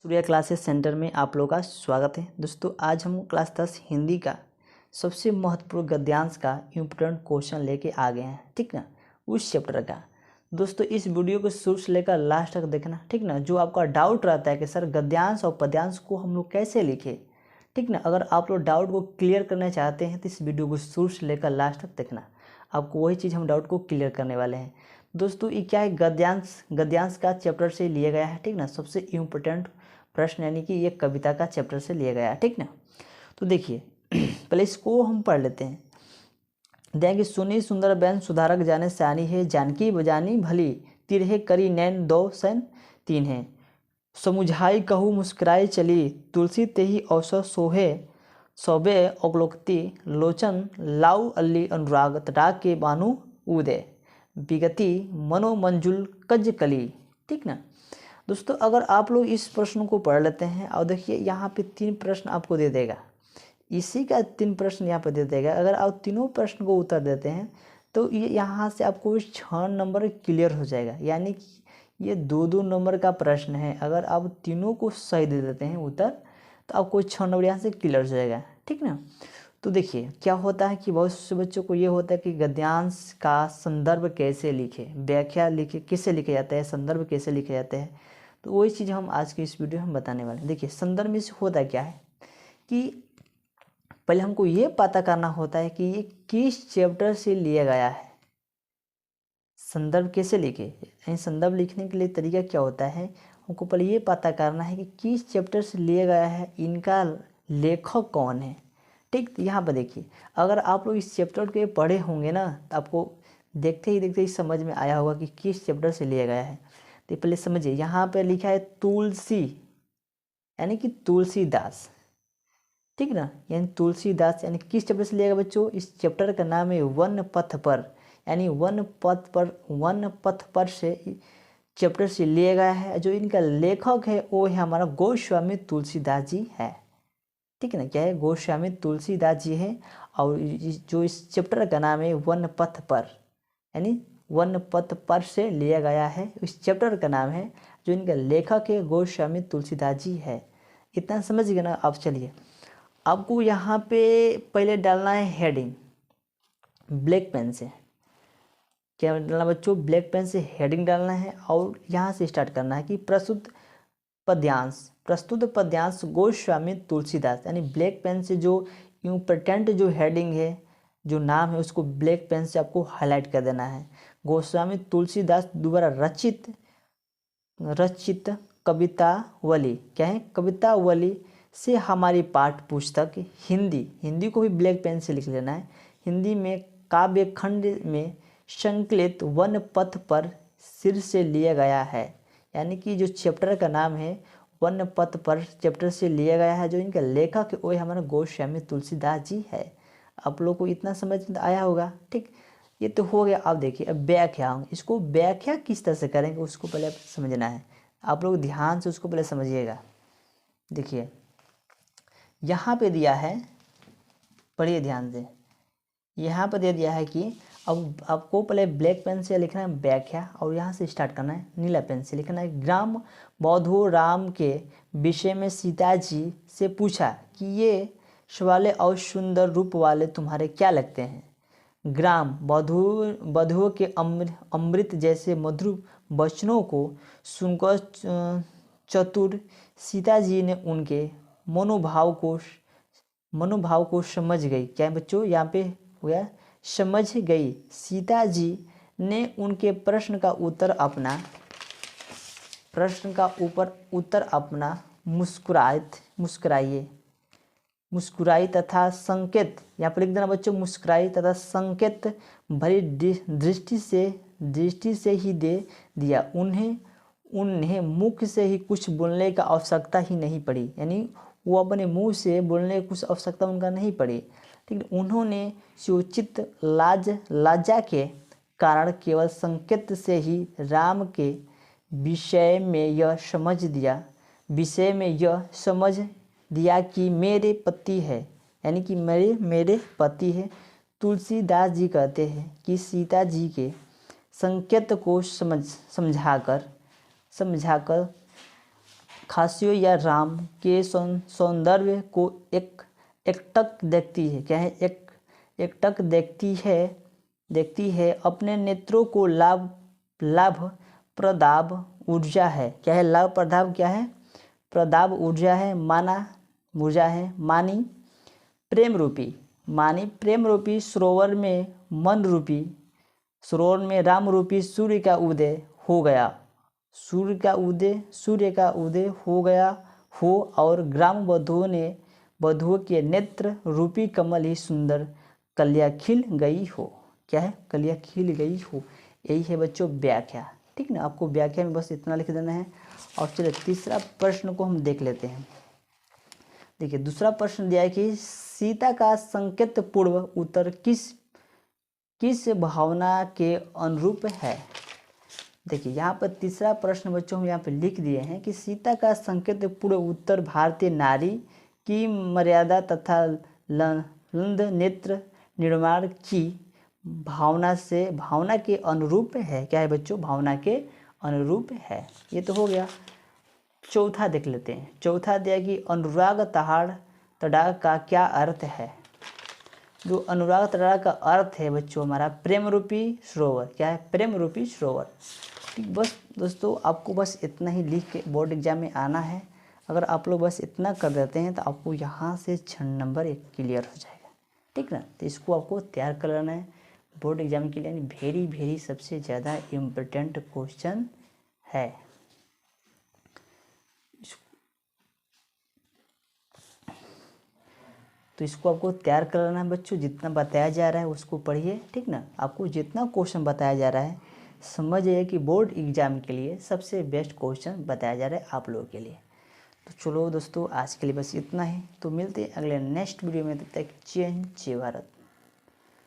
Surya classes centre में आप लोगों का स्वागत है। दोस्तों आज हम क्लास 10 हिंदी का सबसे महत्वपूर्ण गद्यांश का इम्पोर्टेंट क्वेश्चन लेके आ गए हैं, ठीक ना, उस चैप्टर का। दोस्तों इस वीडियो को शुरू से लेकर लास्ट तक देखना, ठीक ना। जो आपका डाउट रहता है कि सर गद्यांश और पद्यांश को हम लोग कैसे लिखे, ठीक ना, अगर आप लोग डाउट को क्लियर करना चाहते हैं तो इस वीडियो को शुरू से लेकर लास्ट तक देखना। आपको वही चीज़ हम डाउट को क्लियर करने वाले हैं। दोस्तों ये क्या है, गद्यांश का चैप्टर से लिया गया है, ठीक ना। सबसे इम्पोर्टेंट प्रश्न यानी कि ये कविता का चैप्टर से लिया गया है, ठीक ना। तो देखिए पहले इसको हम पढ़ लेते हैं। देंगे सुनी सुंदर बैन सुधारक जाने सयानी है, जानकी बजानी भली तिरहे करी नैन दो सैन तीन है। समुझाई कहू मुस्कुराई चली तुलसी तेही अवसर सोहे सौबे अवलोकती लोचन लाउ अल्ली अनुराग तटाक के बानु उदय विगति मनो मंजुल कज कली, ठीक ना। दोस्तों अगर आप लोग इस प्रश्न को पढ़ लेते हैं और देखिए यहाँ पे 3 प्रश्न आपको दे देगा, इसी का 3 प्रश्न यहाँ पे दे देगा। अगर आप तीनों प्रश्न को उत्तर देते हैं तो ये यहाँ से आपको 6 नंबर क्लियर हो जाएगा, यानी कि ये 2-2 नंबर का प्रश्न है। अगर आप तीनों को सही दे देते हैं उत्तर तो आपको 6 नंबर यहाँ से क्लियर हो जाएगा, ठीक ना। तो देखिए क्या होता है कि बहुत से बच्चों को ये होता है कि गद्यांश का संदर्भ कैसे लिखे, व्याख्या लिखे, किससे लिखे जाता है, संदर्भ कैसे लिखे जाते हैं। तो वही चीज़ हम आज की इस वीडियो में बताने वाले हैं। देखिए संदर्भ में से होता क्या है कि पहले हमको ये पता करना होता है कि ये किस चैप्टर से लिया गया है। संदर्भ कैसे लिखे, यानी संदर्भ लिखने के लिए तरीका क्या होता है, हमको पहले ये पता करना है कि किस चैप्टर से लिया गया है, इनका लेखक कौन है, ठीक। यहाँ पर देखिए अगर आप लोग इस चैप्टर के पढ़े होंगे ना तो आपको देखते ही समझ में आया होगा कि किस चैप्टर से लिया गया है। तो पहले समझिए, यहाँ पे लिखा है तुलसी यानी कि तुलसीदास, ठीक ना, यानी तुलसीदास यानी किस चैप्टर से लिया गया बच्चों, इस चैप्टर का नाम है वन पथ पर, यानी वन पथ पर से चैप्टर से लिया गया है। जो इनका लेखक है वो है हमारा गोस्वामी तुलसीदास जी है, ठीक है ना। क्या है, गोस्वामी तुलसीदास जी है। और जो इस चैप्टर का नाम है वन पथ पर, यानी वन पथ पर से लिया गया है, इस चैप्टर का नाम है। जो इनका लेखक है गोस्वामी तुलसीदास जी है। इतना समझ गए ना आप। चलिए आपको यहाँ पे पहले डालना है हेडिंग ब्लैक पेन से। क्या डालना बच्चों, ब्लैक पेन से हेडिंग डालना है और यहाँ से स्टार्ट करना है कि प्रस्तुत पद्यांश गोस्वामी तुलसीदास, यानी ब्लैक पेन से जो इम्पोर्टेंट जो हेडिंग है, जो नाम है, उसको ब्लैक पेन से आपको हाईलाइट कर देना है। गोस्वामी तुलसीदास द्वारा रचित कवितावली, क्या है, कवितावली से हमारी पाठ्य पुस्तक हिंदी को भी ब्लैक पेन से लिख लेना है। हिंदी में काव्य खंड में संकलित वन पथ पर सिर से लिया गया है, यानी कि जो चैप्टर का नाम है वन पथ पर चैप्टर से लिया गया है। जो इनका लेखक है वो हमारा गोस्वामी तुलसीदास जी है। आप लोग को इतना समझ में आया होगा, ठीक। ये तो हो गया। अब देखिए अब व्याख्या, इसको व्याख्या किस तरह से करेंगे उसको पहले समझना है। आप लोग ध्यान से उसको पहले समझिएगा। देखिए यहाँ पे दिया है, पढ़िए ध्यान से, यहाँ पर दे दिया है कि अब आपको पहले ब्लैक पेन से लिखना है व्याख्या और यहाँ से स्टार्ट करना है नीला पेन से लिखना है। ग्राम बौद्धो राम के विषय में सीता जी से पूछा कि ये सवाले और सुंदर रूप वाले तुम्हारे क्या लगते हैं। ग्राम बधुओं के अमृत जैसे मधुर वचनों को सुनकर चतुर सीता जी ने उनके मनोभाव को समझ गई। क्या है बच्चों, यहाँ पे हो गया समझ गई। सीता जी ने उनके प्रश्न का उत्तर अपना मुस्कुराई तथा संकेत, यहाँ पर लिख देना बच्चों, मुस्कुराई तथा संकेत भरी दृष्टि से ही दे दिया। उन्हें मुख से ही कुछ बोलने का आवश्यकता ही नहीं पड़ी, यानी वो अपने मुंह से बोलने की कुछ आवश्यकता उनका नहीं पड़ी, ठीक है। उन्होंने सूचित लज्जा के कारण केवल संकेत से ही राम के विषय में यह समझ दिया कि मेरे पति है, यानी कि मेरे पति है। तुलसीदास जी कहते हैं कि सीता जी के संकेत को समझाकर खासियों या राम के सौंदर्य को एकटक देखती है। क्या है? एकटक देखती है। अपने नेत्रों को लाभ प्रदाब ऊर्जा है। क्या है? लाभ प्रदाब क्या है? प्रदाब ऊर्जा है। मानी प्रेम रूपी सरोवर में राम रूपी सूर्य का उदय हो गया। सूर्य का उदय हो गया हो और ग्राम वधुओं के नेत्र रूपी कमल ही सुंदर कलियां खिल गई हो। क्या है? कलियां खिल गई हो। यही है बच्चों व्याख्या। ठीक ना, आपको व्याख्या में बस इतना लिख देना है। और चलिए तीसरा प्रश्न को हम देख लेते हैं। देखिए दूसरा प्रश्न दिया है कि सीता का संकेत पूर्व उत्तर किस भावना के अनुरूप है। देखिए यहाँ पर तीसरा प्रश्न बच्चों हम यहाँ पे लिख दिए हैं कि सीता का संकेत पूर्व उत्तर भारतीय नारी की मर्यादा तथा लंद नेत्र निर्माण की भावना के अनुरूप है। क्या है बच्चों? भावना के अनुरूप है। ये तो हो गया। चौथा देख लेते हैं। चौथा दिया कि अनुराग तड़ा का क्या अर्थ है। जो अनुराग तड़ा का अर्थ है बच्चों हमारा प्रेम रूपी सरोवर। क्या है? प्रेम रूपी सरोवर। ठीक, बस दोस्तों आपको बस इतना ही लिख के बोर्ड एग्जाम में आना है। अगर आप लोग बस इतना कर देते हैं तो आपको यहाँ से 6 नंबर एक क्लियर हो जाएगा। ठीक ना, तो इसको आपको तैयार कर लेना है बोर्ड एग्जाम के लिए। यानी वेरी सबसे ज़्यादा इम्पोर्टेंट क्वेश्चन है। तो इसको आपको तैयार कर लेना है बच्चों। जितना बताया जा रहा है उसको पढ़िए। ठीक ना, आपको जितना क्वेश्चन बताया जा रहा है समझिए कि बोर्ड एग्जाम के लिए सबसे बेस्ट क्वेश्चन बताया जा रहा है आप लोगों के लिए। तो चलो दोस्तों आज के लिए बस इतना ही। तो मिलते हैं अगले नेक्स्ट वीडियो में। तब तक जय हिंद जय भारत।